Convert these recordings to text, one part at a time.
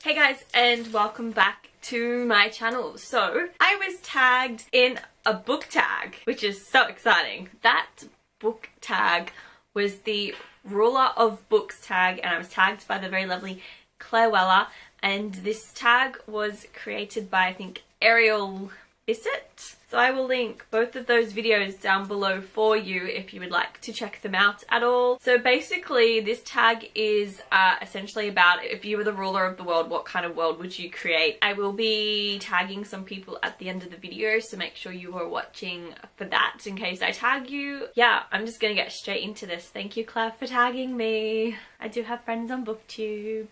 Hey guys, and welcome back to my channel. So I was tagged in a book tag, which is so exciting. That book tag was the Ruler of Books tag, and I was tagged by the very lovely Claire Weller, and this tag was created by, I think, Ariel Bissett. So I will link both of those videos down below for you if you would like to check them out at all. So basically this tag is essentially about if you were the ruler of the world, what kind of world would you create? I will be tagging some people at the end of the video, so make sure you are watching for that in case I tag you. Yeah, I'm just gonna get straight into this. Thank you, Claire, for tagging me. I do have friends on BookTube.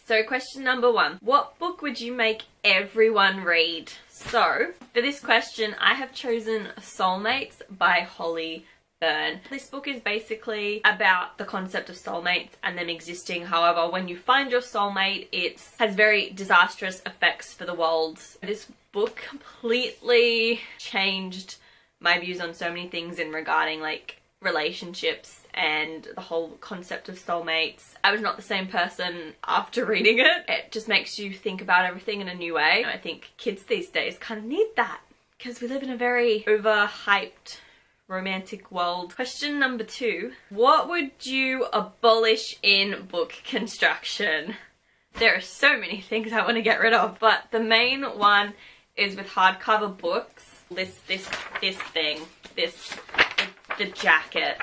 So question number one, what book would you make everyone read? So for this question, I have chosen Soulmates by Holly Byrne. This book is basically about the concept of soulmates and them existing. However, when you find your soulmate, it has very disastrous effects for the world. This book completely changed my views on so many things in regarding like relationships and the whole concept of soulmates. I was not the same person after reading it. It just makes you think about everything in a new way. I think kids these days kind of need that because we live in a very overhyped romantic world. Question number two, what would you abolish in book construction? There are so many things I want to get rid of, but the main one is with hardcover books. The jacket.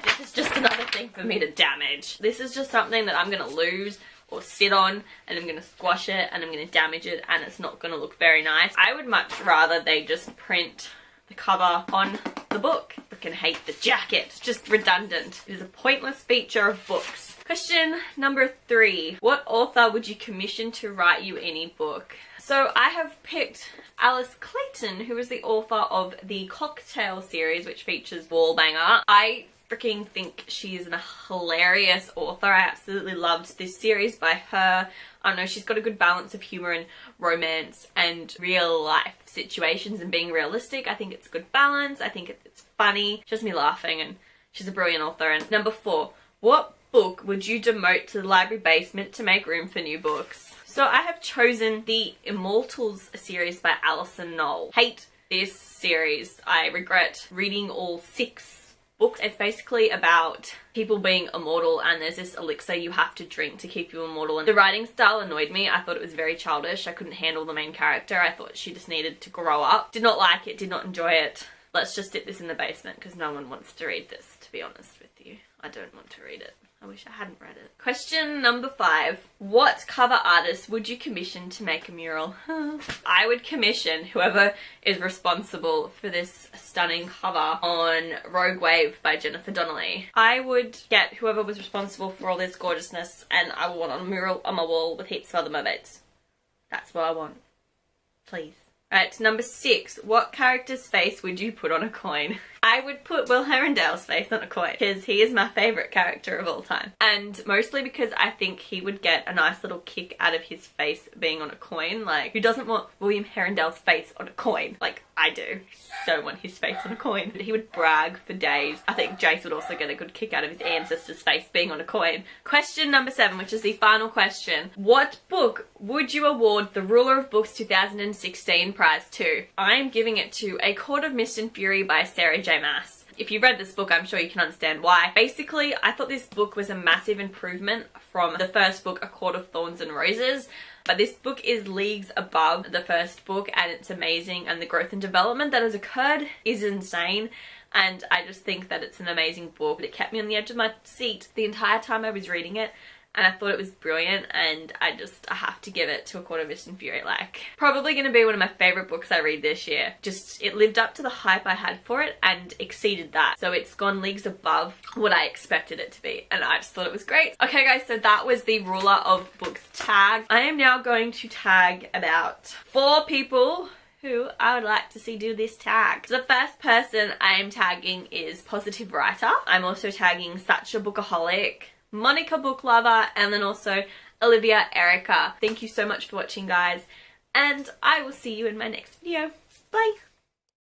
This is just another thing for me to damage. This is just something that I'm going to lose or sit on, and I'm going to squash it and I'm going to damage it, and it's not going to look very nice. I would much rather they just print the cover on the book. I freaking hate the jacket. It's just redundant. It is a pointless feature of books. Question number three. What author would you commission to write you any book? So I have picked Alice Clayton, who is the author of the Cocktail series, which features Wallbanger. I freaking think she is a hilarious author. I absolutely loved this series by her. I don't know, she's got a good balance of humour and romance and real life situations and being realistic. I think it's a good balance. I think it's funny. She has me laughing, and she's a brilliant author. And number four, what book would you demote to the library basement to make room for new books? So I have chosen the Immortals series by Alison Knoll. Hate this series. I regret reading all 6 books. It's basically about people being immortal, and there's this elixir you have to drink to keep you immortal, and the writing style annoyed me. I thought it was very childish. I couldn't handle the main character. I thought she just needed to grow up. Did not like it, did not enjoy it. Let's just stick this in the basement because no one wants to read this, to be honest with you. I don't want to read it. I wish I hadn't read it. Question number 5. What cover artist would you commission to make a mural? I would commission whoever is responsible for this stunning cover on Rogue Wave by Jennifer Donnelly. I would get whoever was responsible for all this gorgeousness, and I would want a mural on my wall with heaps of other mermaids. That's what I want. Please. Alright, number 6. What character's face would you put on a coin? I would put Will Herondale's face on a coin because he is my favourite character of all time. And mostly because I think he would get a nice little kick out of his face being on a coin. Like, who doesn't want William Herondale's face on a coin? Like, I do. So want his face on a coin. He would brag for days. I think Jace would also get a good kick out of his ancestor's face being on a coin. Question number 7, which is the final question. What book would you award the Ruler of Books 2016 prize to? I'm giving it to A Court of Mist and Fury by Sarah J. Maas. If you read this book, I'm sure you can understand why. Basically, I thought this book was a massive improvement from the first book, A Court of Thorns and Roses. But this book is leagues above the first book, and it's amazing, and the growth and development that has occurred is insane. And I just think that it's an amazing book. It kept me on the edge of my seat the entire time I was reading it, and I thought it was brilliant, and I have to give it to A Court of Mist and Fury. Like, probably going to be one of my favourite books I read this year. Just, it lived up to the hype I had for it and exceeded that. So it's gone leagues above what I expected it to be, and I just thought it was great. Okay guys, so that was the Ruler of Books tag. I am now going to tag about 4 people who I would like to see do this tag. So the first person I am tagging is Positive Writer. I'm also tagging Suchabookaholic, Monica Book Lover, and then also Olivia Erica. Thank you so much for watching, guys, and I will see you in my next video. Bye!